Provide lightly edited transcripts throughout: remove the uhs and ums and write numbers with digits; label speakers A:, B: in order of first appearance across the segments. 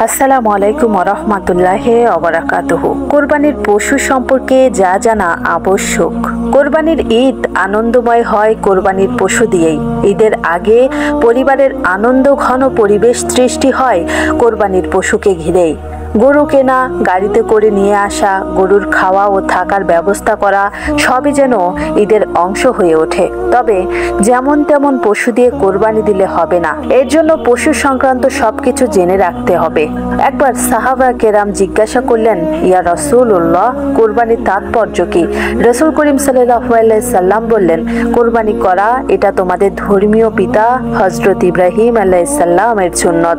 A: আসসালামু আলাইকুম ওয়া রাহমাতুল্লাহি ওয়া বারাকাতুহু। কোরবানির পশু সম্পর্কে যা জানা আবশ্যক। কোরবানির ঈদ আনন্দময় হয় কোরবানির পশু দিয়েই। ঈদের আগে পরিবারের আনন্দ ঘন পরিবেশ সৃষ্টি হয় কোরবানির পশুকে ঘিরেই। গরু কেনা, গাড়িতে করে নিয়ে আসা, গরুর খাওয়া ও থাকার ব্যবস্থা করা সবই যেন ঈদের অংশ হয়ে ওঠে। তবে যেমন তেমন পশু দিয়ে কোরবানি দিলে হবে না, এর জন্য পশু সংক্রান্ত সবকিছু জেনে রাখতে হবে। একবার সাহাবা কেরাম জিজ্ঞাসা করলেন, ইয়া রাসূলুল্লাহ, কোরবানির তাৎপর্য কি? রাসূল করিম সাল্লাল্লাহু আলাইহি সাল্লাম বললেন, কোরবানি করা এটা তোমাদের ধর্মীয় পিতা হযরত ইব্রাহিম আলাইহিস সালামের সুন্নত।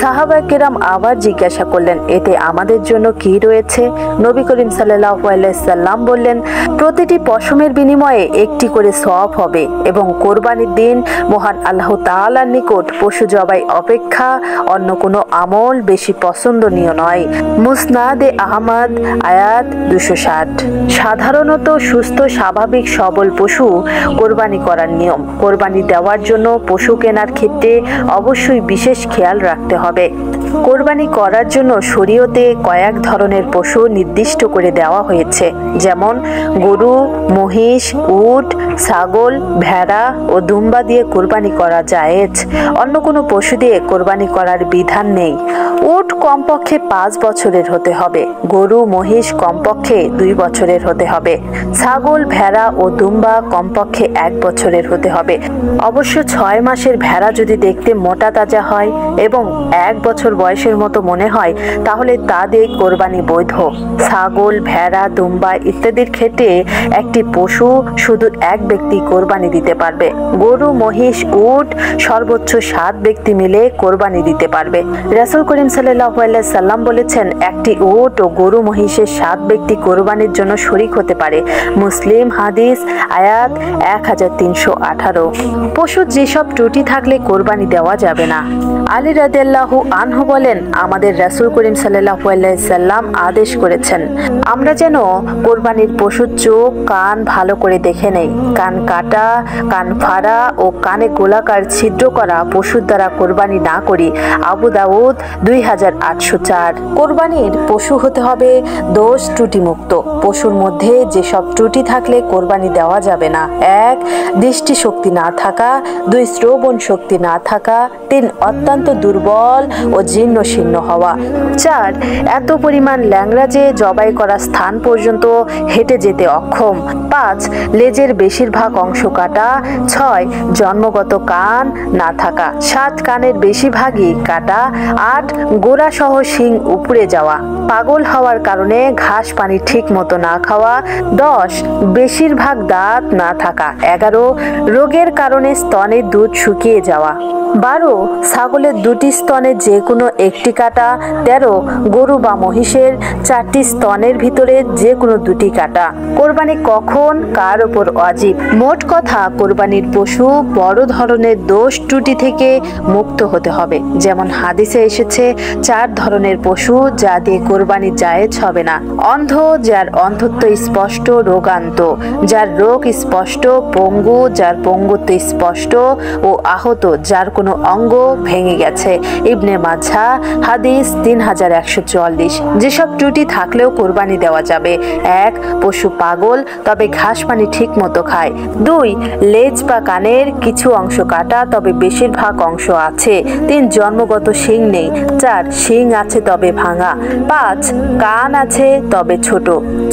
A: সাহাবা কেরাম আবার জিজ্ঞাসা করলেন, এতে আমাদের জন্য কি রয়েছে? নবী করিম সাল্লাল্লাহু আলাইহি সাল্লাম বললেন, প্রতিটি পশমের বিনিময়ে একটি করে সওয়াব হবে এবং কোরবানির দিন মহান আল্লাহ তাআলার নিকট পশু জবাই অপেক্ষা অন্য কোনো আমল বেশি পছন্দনীয় নয়। মুসনাদে আহমদ, আয়াত 260। সাধারণত সুস্থ স্বাভাবিক সবল পশু কোরবানি করার নিয়ম। কোরবানি দেওয়ার জন্য পশু কেনার ক্ষেত্রে অবশ্যই বিশেষ খেয়াল রাখতে হবে। কোরবানি করার জন্য শরীয়তে কয়েক ধরনের পশু নির্দিষ্ট করে দেওয়া হয়েছে, যেমন গরু, মহিষ, উট, ছাগল, ভেড়া ও দুম্বা দিয়ে কোরবানি করা জায়েজ। অন্য কোনো পশু দিয়ে কোরবানি করার বিধান নেই। উট কমপক্ষে 5 বছরের হতে হবে, গরু মহিষ কমপক্ষে 2 বছরের হতে হবে, ছাগল, ভেড়া ও দুম্বা কমপক্ষে 1 বছরের হতে হবে। অবশ্য 6 মাসের ভেড়া যদি দেখতে মোটা তাজা হয় এবং 1 বছর বয়সের মতো মনে হয়, তাহলে তা দিয়ে কোরবানি বৈধ। ছাগল, ভেড়া, দুম্বা ইত্যাদির ক্ষেত্রে একটি পশু শুধু এক ব্যক্তি কোরবানি দিতে পারবে। গরু, মহিষ, উট সর্বোচ্চ 7 ব্যক্তি মিলে কোরবানি দিতে পারবে। রাসূল করিম সাল্লাল্লাহু আলাইহি সাল্লাম বলেছেন, একটি উট ও গরু মহিষের 7 ব্যক্তি কোরবানির জন্য শরীক হতে পারে। মুসলিম হাদিস, আয়াত 1318। পশুর যেসব ত্রুটি থাকলে কোরবানি দেওয়া যাবে না। আলী রাদিয়াল্লাহু আনহু বলেন, আমাদের রাসূল করিম সাল্লাল্লাহু আলাইহি সাল্লাম আদেশ করেছেন, আমরা যেন কোরবানির পশুর চোখ, কান ভালো করে দেখে নেই। কান কাটা, কান ফাড়া ও কানে গোলাকার ছিদ্র করা পশুর দ্বারা কোরবানি না করি। আবু দাউদ 2804। কোরবানির পশু হতে হবে দোষ ত্রুটি মুক্ত। পশুর মধ্যে যেসব ত্রুটি থাকলে কোরবানি দেওয়া যাবে না: 1. দৃষ্টিশক্তি না থাকা, 2. শ্রবণ শক্তি না থাকা, 3. অত্যন্ত দুর্বল ও জীর্ণ শীর্ণ হওয়া, 4. এত পরিমাণ ল্যাংড়া যে জবাই করা স্থান পর্যন্ত হেঁটে যেতে অক্ষম, 5. লেজের বেশিরভাগ অংশ কাটা, 6. জন্মগত কান না থাকা, 7. কানের বেশিরভাগই কাটা, 8. গোড়া সহ শিং উপড়ে যাওয়া, পাগল হওয়ার কারণে ঘাস পানি ঠিক মতো না খাওয়া, 10. বেশিরভাগ দাঁত না থাকা, 11. রোগের কারণে স্তনের দুধ শুকিয়ে যাওয়া, 12. ছাগলের 2টি স্তনে যে কোনো একটি কাটা, 13. গরু বা মহিষের 4টি স্তনের ভিতরে যে কোনো 2টি কাটা। কোরবানি কখন, কার ওপর ওয়াজিব? মোট কথা, কোরবানির পশু বড় ধরনের দোষ ত্রুটি থেকে মুক্ত হতে হবে। যেমন হাদিসে এসেছে, 4 ধরনের পশু যা দিয়ে কোরবানি জায়েজ হবে না: অন্ধ, যার অন্ধত্ব স্পষ্ট, রোগান্ত, যার রোগ স্পষ্ট, পঙ্গু, যার পঙ্গুত্ব স্পষ্ট, ও আহত, যার কোনো অঙ্গ ভেঙে গেছে। ইবনে মাঝা, হাদিস 3144। যেসব ত্রুটি থাকলেও কোরবানি দেওয়া যাবে: 1. পশু পাগল, তবে ঘাস পানি ঠিক মতো খায়; 2. লেজ বা কানের কিছু অংশ কাটা, তবে বেশিরভাগ অংশ আছে; 3. জন্মগত শিং নেই; 4. শিং আছে তবে ভাঙা; 5. কান আছে তবে ছোট;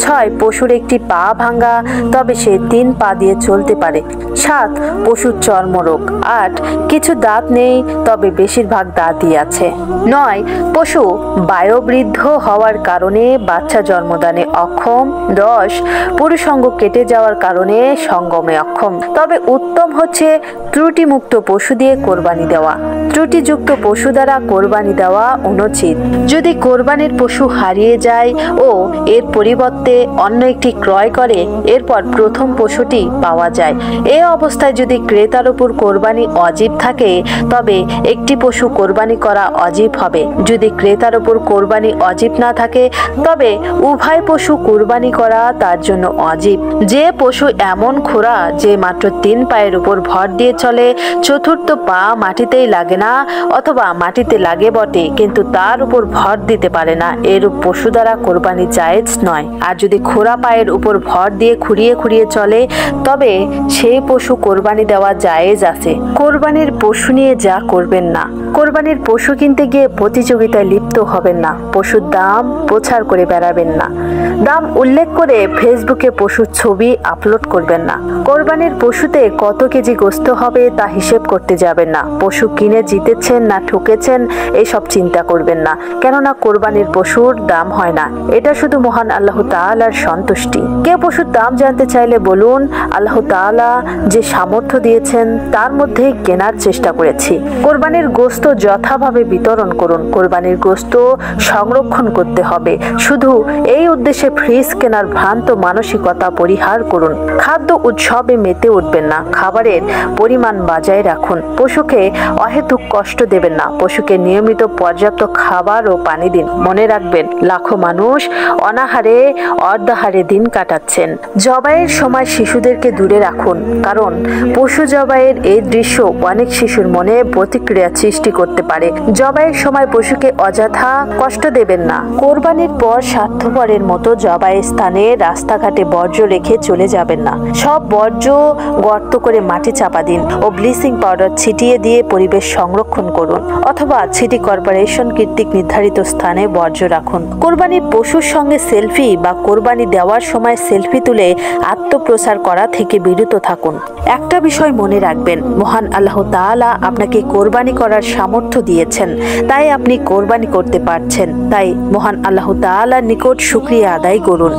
A: 6. পশুর একটি পা ভাঙা, তবে সে 3 পা দিয়ে চলতে পারে; 7. পশুর চর্মরোগ; 8. কিছু দাঁত নেই, তবে বেশিরভাগ দাঁতই আছে; 9. পশু বায়বৃদ্ধ হওয়ার কারণে বাচ্চা জন্মদানে অক্ষম; 10. পুরুষাঙ্গ কেটে যাওয়ার কারণে সঙ্গমে অক্ষম। তবে উত্তম হচ্ছে ত্রুটিমুক্ত পশু দিয়ে কোরবানি দেওয়া। ত্রুটিযুক্ত পশু দ্বারা কোরবানি দেওয়া অনুচিত। যদি কোরবানির পশু হারিয়ে যায় ও এর পরিবর্তে অন্য একটি ক্রয় করে, এরপর প্রথম পশুটি পাওয়া যায়, এ অবস্থায় যদি ক্রেতার উপর কোরবানি ওয়াজিব থাকে, তবে একটি পশু কোরবানি করা ওয়াজিব হবে। যদি ক্রেতার উপর কোরবানি ওয়াজিব না থাকে, তবে উভয় পশু কোরবানি করা তার জন্য ওয়াজিব। যে পশু এমন খোঁড়া যে মাত্র 3 পায়ের উপর ভর দিয়ে চলে, চতুর্থ পা মাটিতেই লাগে না, অথবা মাটিতে লাগে বটে কিন্তু তার উপর ভর দিতে পারে না, এরূপ পশু দ্বারা কোরবানি জায়েজ নয়। আর যদি খোঁড়া পায়ের উপর ভর দিয়ে খুঁড়িয়ে খুঁড়িয়ে চলে, তবে সেই পশু কোরবানি দেওয়া জায়েজ আছে। কোরবানির পশু নিয়ে যা করবেন না। কোরবানির পশু কিনতে গিয়ে প্রতিযোগিতায় লিপ্ত হবেন না। পশুর দাম প্রচার করে বেড়াবেন না। দাম উল্লেখ করে ফেসবুকে পশুর ছবি আপলোড করবেন না। কোরবানির পশুতে কত কেজি গোস্ত হবে তা হিসেব করতে যাবেন না। পশু কিনে জিতেছেন না ঠকেছেন এসব চিন্তা করবেন না, কেননা কোরবানির পশুর দাম হয় না, এটা শুধু মহান আল্লাহ তাআলার সন্তুষ্টি। কেউ পশুর দাম জানতে চাইলে বলুন, আল্লাহ তাআলা যে সামর্থ্য দিয়েছেন তার মধ্যেই কেনার চেষ্টা করেছি। কোরবানির গোস্ত যথাভাবে বিতরণ করুন। কোরবানির গোস্ত সংরক্ষণ করতে হবে, শুধু এই উদ্দেশ্যে ফ্রিজ কেনার ভ্রান্ত মানসিকতা পরিহার করুন। খাদ্য উৎসবে মেতে উঠবেন না। খাবারের পরিমাণ বজায় রাখুন। পশুকে অহেতুক কষ্ট দেবেন না। পশুকে নিয়মিত পর্যাপ্ত খাবার ও পানি দিন। মনে রাখবেন, লাখো মানুষ অনাহারে অর্ধাহারে দিন কাটাচ্ছেন। জবাইয়ের সময় শিশুদেরকে দূরে রাখুন, কারণ পশু জবাইয়ের এই দৃশ্য অনেক শিশুর মনে প্রতিক্রিয়া সৃষ্টি করতে পারে। জবাইয়ের সময় পশুকে অযথা কষ্ট দেবেন না। কোরবানির পর স্বার্থপরের মতো জবাইয়ের স্থানে রাস্তাঘাটে বর্জ্য রেখে চলে যাবেন না। সব বর্জ্য গর্ত করে মাটি চাপা দিন ও ব্লিচিং পাউডার ছিটিয়ে দিয়ে পরিবেশ সংরক্ষণ করুন, অথবা সিটি কর্পোরেশন কর্তৃক নির্ধারিত স্থানে বর্জ্য রাখুন। কোরবানির পশুর সঙ্গে সেলফি বা কোরবানি দেওয়ার সময় সেলফি তুলে আত্মপ্রচার করা থেকে বিরত থাকুন। একটা বিষয় মনে রাখবেন, মহান আল্লাহ তাআলা আপনাকে কোরবানি করার সামর্থ্য দিয়েছেন, তাই আপনি কোরবানি করতে পারছেন। তাই মহান আল্লাহ তাআলার নিকট শুকরিয়া আদায় করুন।